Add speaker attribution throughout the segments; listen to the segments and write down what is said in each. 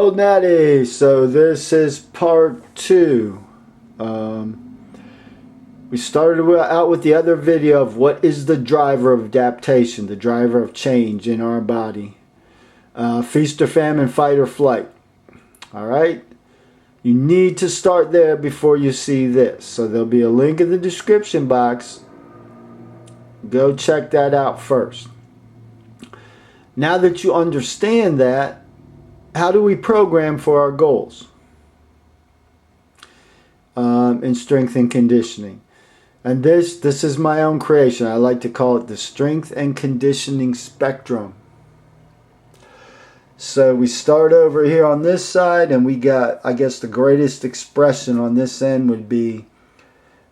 Speaker 1: Oh, Natty, so this is part 2. We started out with the other video of what is the driver of adaptation, the driver of change in our body. Feast or famine, fight or flight. Alright? You need to start there before you see this. So there'll be a link in the description box. Go check that out first. Now that you understand that, how do we program for our goals in strength and conditioning? And this is my own creation. I like to call it the strength and conditioning spectrum. So we start over here on this side, and we got, I guess the greatest expression on this end would be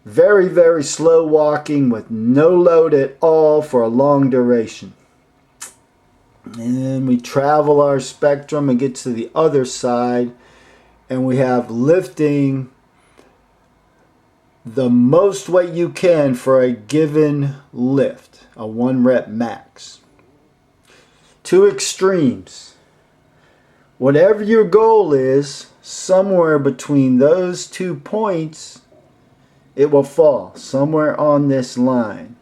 Speaker 1: very, very slow walking with no load at all for a long duration. And then we travel our spectrum and get to the other side, and we have lifting the most weight you can for a given lift, a 1 rep max. 2 extremes. Whatever your goal is, somewhere between those 2 points, it will fall somewhere on this line.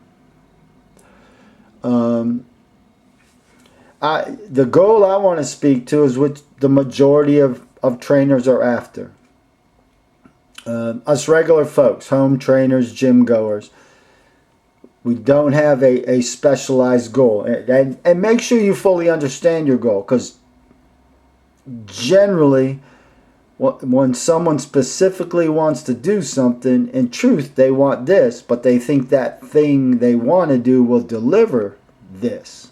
Speaker 1: The goal I want to speak to is what the majority of trainers are after. Us regular folks, home trainers, gym goers, we don't have a specialized goal. And make sure you fully understand your goal, because generally when someone specifically wants to do something, in truth they want this, but they think that thing they want to do will deliver this.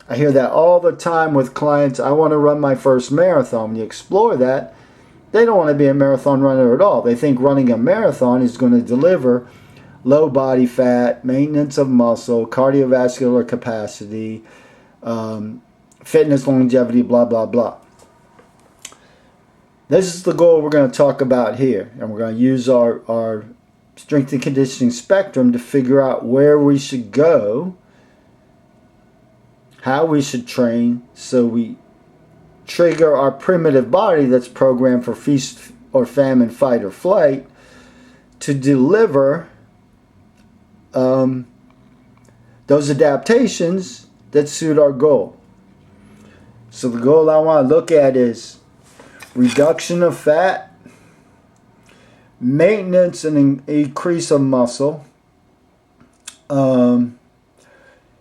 Speaker 1: I hear that all the time with clients. I want to run my first marathon. When you explore that, they don't want to be a marathon runner at all. They think running a marathon is going to deliver low body fat, maintenance of muscle, cardiovascular capacity, fitness, longevity, blah, blah, blah. This is the goal we're going to talk about here. And we're going to use our strength and conditioning spectrum to figure out where we should go, how we should train, so we trigger our primitive body that's programmed for feast or famine, fight or flight, to deliver those adaptations that suit our goal. So the goal I want to look at is reduction of fat, maintenance and increase of muscle,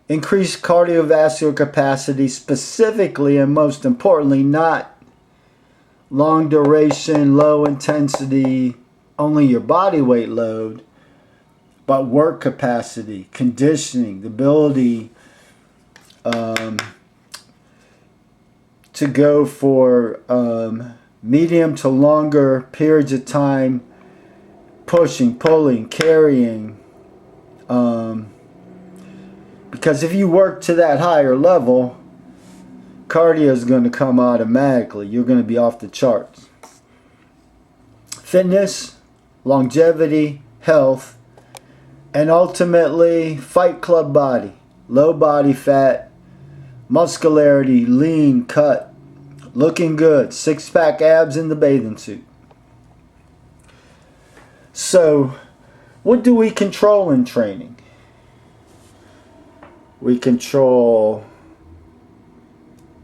Speaker 1: increase cardiovascular capacity specifically, and most importantly, not long duration, low intensity, only your body weight load, but work capacity, conditioning, the ability to go for medium to longer periods of time, pushing, pulling, carrying, because if you work to that higher level, cardio is going to come automatically. You're going to be off the charts. Fitness, longevity, health, and ultimately fight club body, low body fat, muscularity, lean, cut, looking good, 6-pack abs in the bathing suit. So, what do we control in training? We control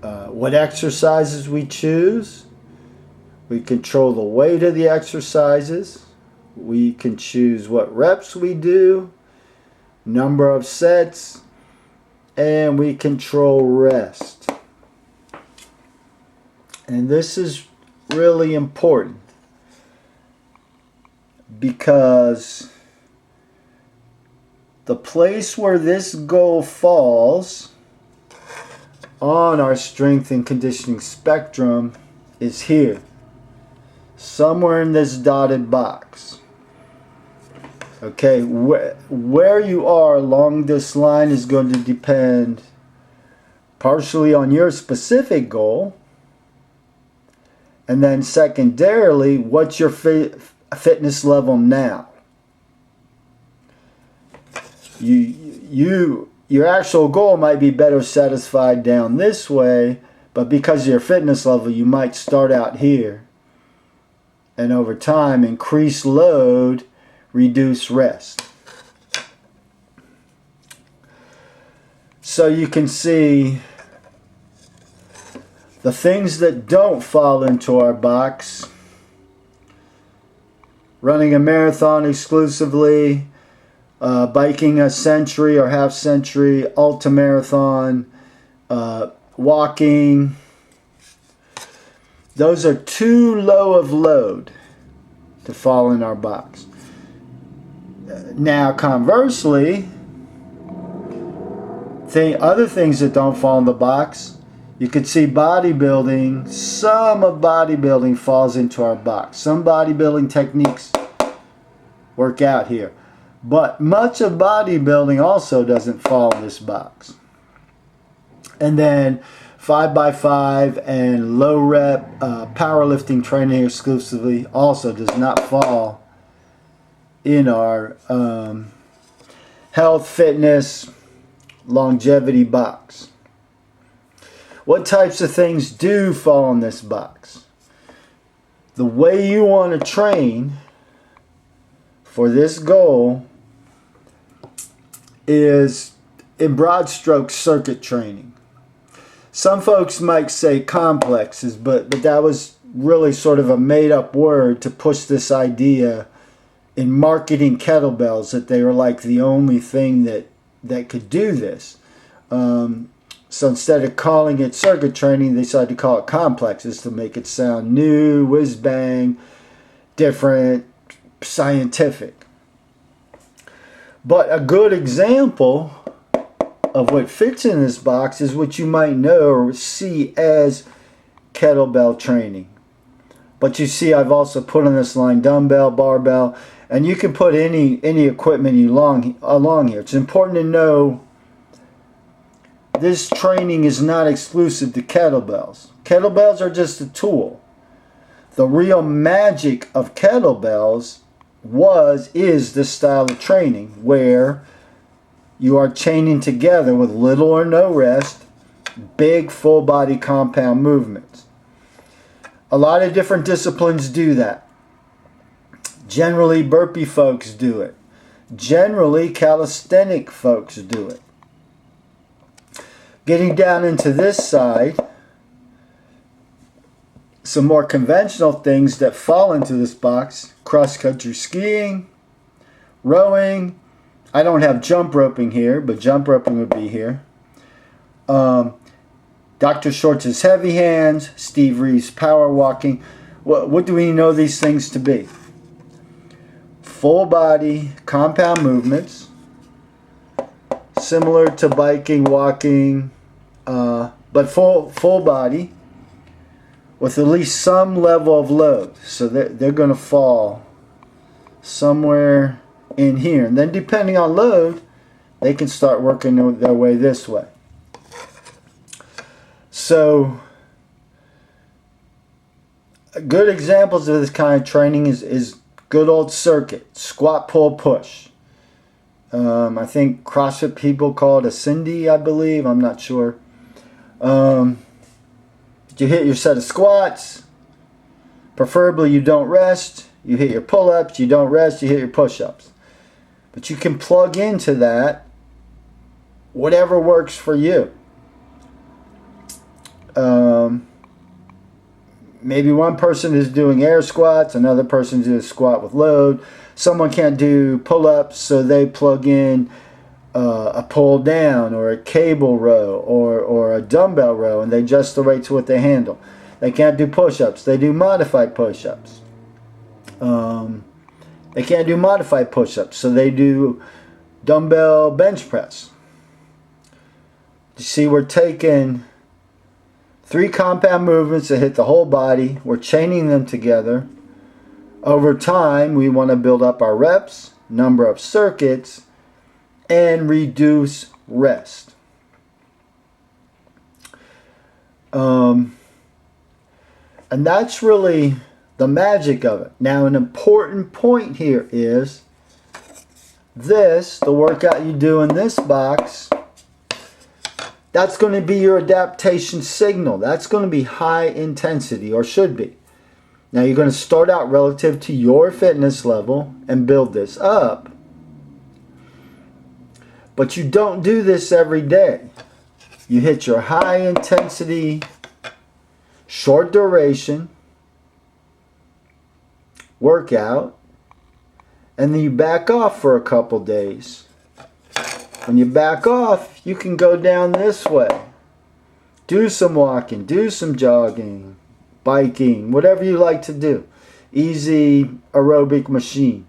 Speaker 1: what exercises we choose. We control the weight of the exercises. We can choose what reps we do, number of sets, and we control rest. And this is really important, because the place where this goal falls on our strength and conditioning spectrum is here, somewhere in this dotted box. Okay, where you are along this line is going to depend partially on your specific goal, and then secondarily, what's your fitness level now? Your actual goal might be better satisfied down this way, But because of your fitness level, you might start out here. And over time, increase load, reduce rest. So you can see the things that don't fall into our box. Running a marathon exclusively, biking a century or half century, ultramarathon, walking. Those are too low of load to fall in our box. Now, conversely, other things that don't fall in the box, you could see bodybuilding. Some of bodybuilding falls into our box. Some bodybuilding techniques work out here. But much of bodybuilding also doesn't fall in this box. And then 5x5 and low rep powerlifting training exclusively also does not fall in our health, fitness, longevity box. What types of things do fall in this box? The way you want to train for this goal is in broad strokes circuit training. Some folks might say complexes, but that was really sort of a made up word to push this idea in marketing kettlebells that they were like the only thing that could do this. So instead of calling it circuit training, they decided to call it complexes to make it sound new, whiz bang, different, scientific. But a good example of what fits in this box is what you might know or see as kettlebell training. But you see I've also put on this line dumbbell, barbell, and you can put any equipment along here. It's important to know this training is not exclusive to kettlebells. Kettlebells are just a tool. The real magic of kettlebells is this style of training where you are chaining together with little or no rest, big full body compound movements. A lot of different disciplines do that. Generally, burpee folks do it. Generally, calisthenic folks do it. Getting down into this side, some more conventional things that fall into this box: cross-country skiing, rowing. I don't have jump roping here, but jump roping would be here. Dr. Schwartz's heavy hands, Steve Reeves power walking. What do we know these things to be? Full body compound movements, similar to biking, walking, but full body with at least some level of load. So they're going to fall somewhere in here. And then depending on load, they can start working their way this way. So good examples of this kind of training is good old circuit, squat, pull, push. I think CrossFit people call it a Cindy, I believe. I'm not sure. You hit your set of squats. Preferably you don't rest. You hit your pull-ups. You don't rest. You hit your push-ups. But you can plug into that whatever works for you. Maybe one person is doing air squats, another person doing a squat with load. Someone can't do pull-ups, so they plug in a pull down or a cable row or a dumbbell row, and they adjust the weight to what they handle. They can't do push-ups. They do modified push-ups. They can't do modified push-ups, so they do dumbbell bench press. You see, we're taking 3 compound movements that hit the whole body. We're chaining them together. Over time, we want to build up our reps, number of circuits, and reduce rest. And that's really the magic of it. Now, an important point here is this, the workout you do in this box, That's going to be your adaptation signal. That's going to be high intensity, or should be. Now you're going to start out relative to your fitness level and build this up. But you don't do this every day. You hit your high intensity, short duration workout, and then you back off for a couple days. When you back off, you can go down this way. Do some walking, do some jogging, biking, whatever you like to do. Easy aerobic machine.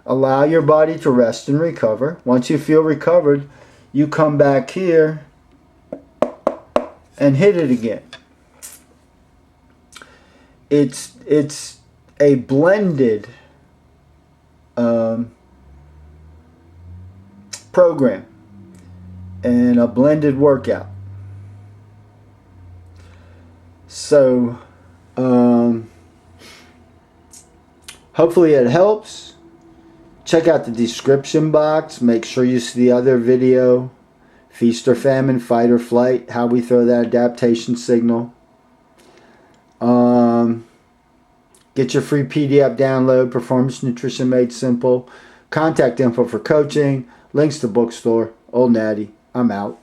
Speaker 1: Allow your body to rest and recover. Once you feel recovered, you come back here and hit it again. It's a blended program and a blended workout. So hopefully it helps. Check out the description box. Make sure you see the other video, Feast or Famine, Fight or Flight, how we throw that adaptation signal. Get your free PDF download, Performance Nutrition Made Simple. Contact info for coaching. Links to bookstore. Old Natty. I'm out.